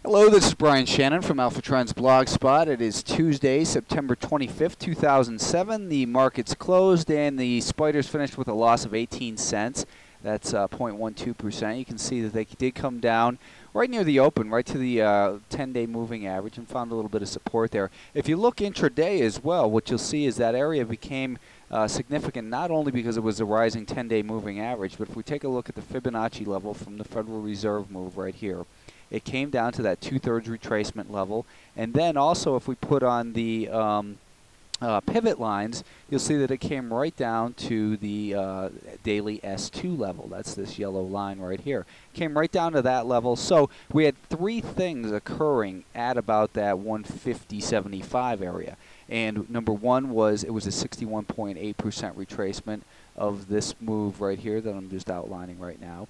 Hello, this is Brian Shannon from Alpha Trends Blogspot. It is Tuesday, September 25th, 2007. The market's closed and the spiders finished with a loss of 18 cents. That's 0.12%. You can see that they did come down right near the open, right to the 10-day moving average, and found a little bit of support there. If you look intraday as well, what you'll see is that area became significant not only because it was a rising 10-day moving average, but if we take a look at the Fibonacci level from the Federal Reserve move right here, it came down to that 2/3 retracement level. And then also if we put on the pivot lines, you'll see that it came right down to the daily S2 level. That's this yellow line right here. Came right down to that level. So we had three things occurring at about that 150.75 area. And number one was it was a 61.8% retracement of this move right here that I'm just outlining right now.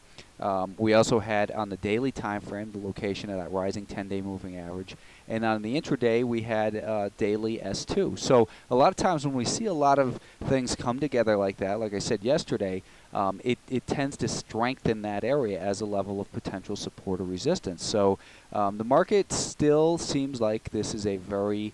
We also had on the daily time frame the location of that rising 10-day moving average, and on the intraday we had daily S2. So a lot of times when we see a lot of things come together like that, like I said yesterday, it tends to strengthen that area as a level of potential support or resistance. So the market still seems like this is a very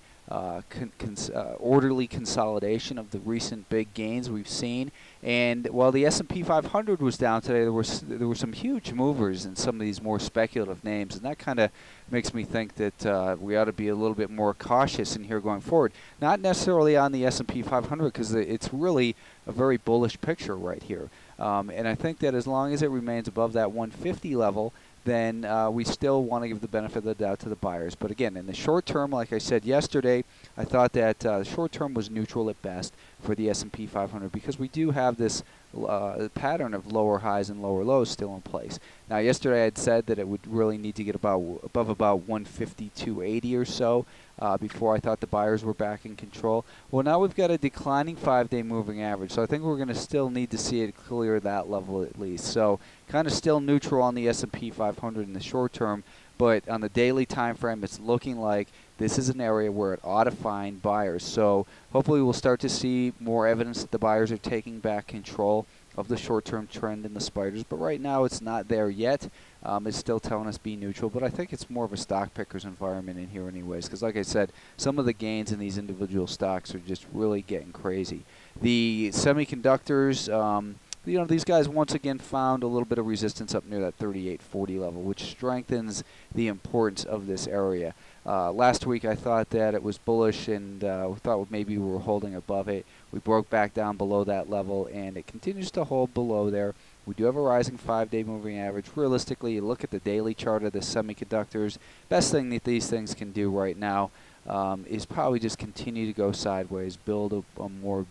orderly consolidation of the recent big gains we've seen. And while the S&P 500 was down today, there were some huge movers in some of these more speculative names, and that kind of makes me think that we ought to be a little bit more cautious in here going forward. Not necessarily on the S&P 500 because it's really a very bullish picture right here. And I think that as long as it remains above that 150 level, then we still want to give the benefit of the doubt to the buyers. But again, in the short term, like I said yesterday, I thought that the short term was neutral at best for the S&P 500 because we do have this pattern of lower highs and lower lows still in place. Now, yesterday I had said that it would really need to get above about 152.80 or so before I thought the buyers were back in control. Well, now we've got a declining 5-day moving average, so I think we're going to still need to see it clear that level at least. So kind of still neutral on the S&P 500 in the short term, but on the daily time frame, it's looking like this is an area where it ought to find buyers. So hopefully we'll start to see more evidence that the buyers are taking back control of the short-term trend in the spiders. But right now it's not there yet. It's still telling us be neutral, but I think it's more of a stock picker's environment in here anyways, because like I said, some of the gains in these individual stocks are just really getting crazy. The semiconductors, you know, these guys once again found a little bit of resistance up near that 38.40 level, which strengthens the importance of this area. Last week I thought that it was bullish and thought maybe we were holding above it. We broke back down below that level and it continues to hold below there. We do have a rising 5-day moving average. Realistically, you look at the daily chart of the semiconductors, best thing that these things can do right now is probably just continue to go sideways, build a more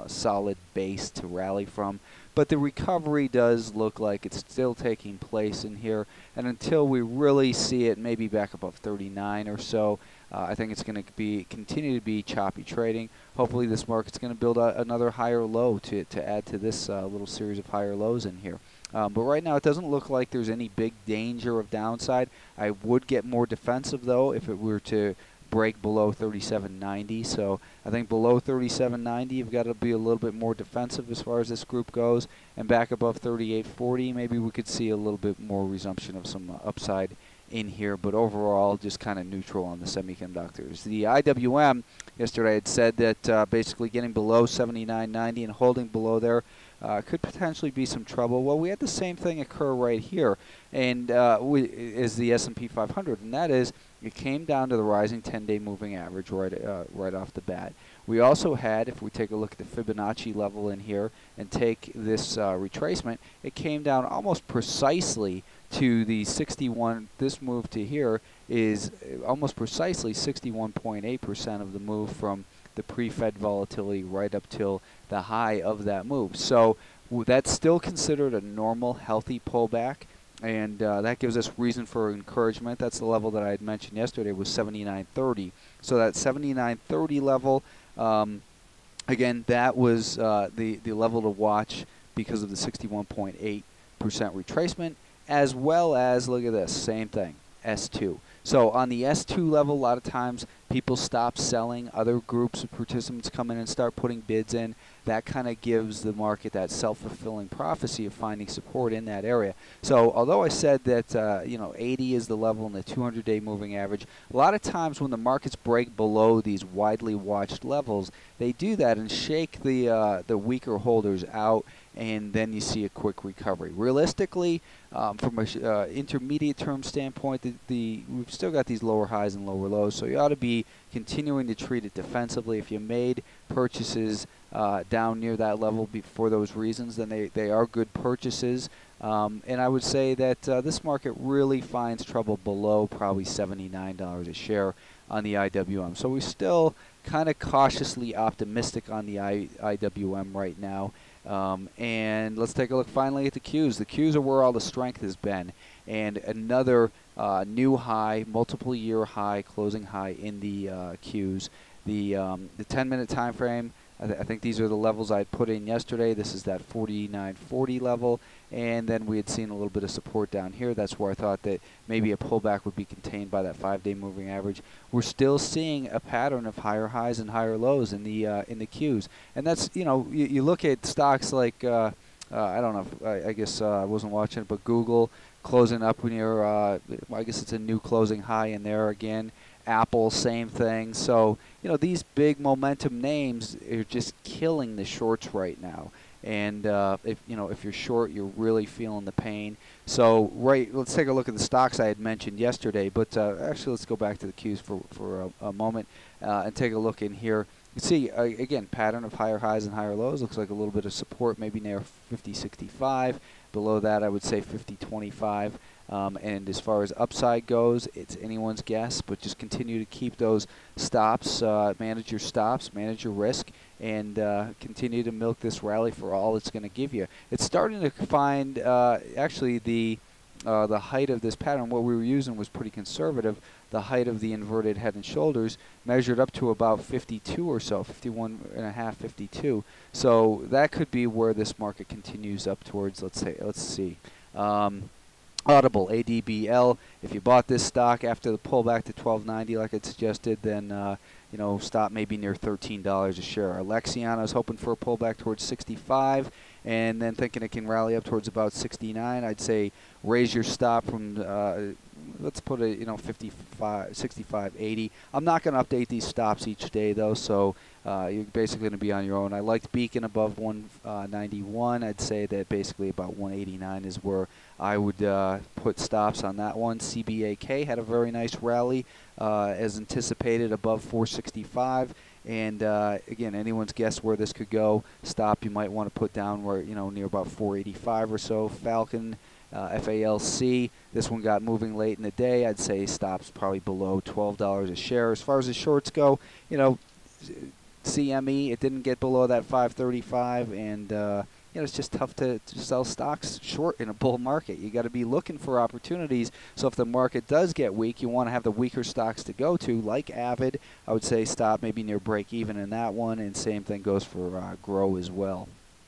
solid base to rally from. But the recovery does look like it's still taking place in here, and until we really see it maybe back above 39 or so, I think it's going to continue to be choppy trading. Hopefully this market's going to build another higher low to add to this little series of higher lows in here. But right now it doesn't look like there's any big danger of downside. I would get more defensive though if it were to break below 37.90. So I think below 37.90 you've got to be a little bit more defensive as far as this group goes, and back above 38.40 maybe we could see a little bit more resumption of some upside in here, but overall just kind of neutral on the semiconductors. The IWM yesterday had said that basically getting below 79.90 and holding below there could potentially be some trouble. Well, we had the same thing occur right here, and is the S&P 500, and that is it came down to the rising 10-day moving average right off the bat. We also had, if we take a look at the Fibonacci level in here and take this retracement, it came down almost precisely to the 61. This move to here is almost precisely 61.8% of the move from the pre-Fed volatility right up till the high of that move. So that's still considered a normal, healthy pullback, and that gives us reason for encouragement. That's the level that I had mentioned yesterday was 79.30. So that 79.30 level, again, that was the level to watch because of the 61.8% retracement, as well as, look at this, same thing. S2. So on the S2 level, a lot of times people stop selling. Other groups of participants come in and start putting bids in. That kind of gives the market that self-fulfilling prophecy of finding support in that area. So although I said that 80 is the level in the 200-day moving average, a lot of times when the markets break below these widely watched levels, they do that and shake the weaker holders out, and then you see a quick recovery. Realistically, from an intermediate term standpoint, we've still got these lower highs and lower lows, so you ought to be continuing to treat it defensively. If you made purchases down near that level for those reasons, then they are good purchases. And I would say that this market really finds trouble below probably $79 a share on the IWM. So we're still kind of cautiously optimistic on the IWM right now. And let's take a look finally at the Qs. The Qs are where all the strength has been. And another new high, multiple year high, closing high in the Qs. The 10-minute time frame, I think these are the levels I put in yesterday. This is that 49.40 level, and then we had seen a little bit of support down here. That's where I thought that maybe a pullback would be contained by that 5-day moving average. We're still seeing a pattern of higher highs and higher lows in the Qs, and that's, you look at stocks like I don't know, I guess I wasn't watching it, but Google closing up near, I guess it's a new closing high in there again. Apple, same thing. So, these big momentum names are just killing the shorts right now. And if you're short, you're really feeling the pain. So, let's take a look at the stocks I had mentioned yesterday. But actually, let's go back to the Qs for a moment and take a look in here. You see, again, pattern of higher highs and higher lows. Looks like a little bit of support, maybe near 50.65. Below that, I would say 50.25. And as far as upside goes, it's anyone's guess, but just continue to keep those stops, manage your stops, manage your risk, and continue to milk this rally for all it's going to give you. It's starting to find, actually, the height of this pattern. What we were using was pretty conservative. The height of the inverted head and shoulders measured up to about 52 or so, 51.5, 52. So that could be where this market continues up towards. Let's see. Audible, ADBL. If you bought this stock after the pullback to 12.90, like I suggested, then stop maybe near $13 a share. Alexion, I was hoping for a pullback towards 65, and then thinking it can rally up towards about 69. I'd say raise your stop from let's put it 55, 65, 80. I'm not going to update these stops each day though, so you're basically going to be on your own. I liked Beacon above 191. I'd say that basically about 189 is where I would put stops on that one. CBAK had a very nice rally as anticipated above 465. And again, anyone's guess where this could go. Stop you might want to put down where near about 485 or so. Falcon, FALC. This one got moving late in the day. I'd say stops probably below $12 a share. As far as the shorts go, CME, it didn't get below that 535, and it's just tough to sell stocks short in a bull market. You got to be looking for opportunities. So if the market does get weak, you want to have the weaker stocks to go to, like Avid. I would say stop maybe near break even in that one, and same thing goes for Grow as well.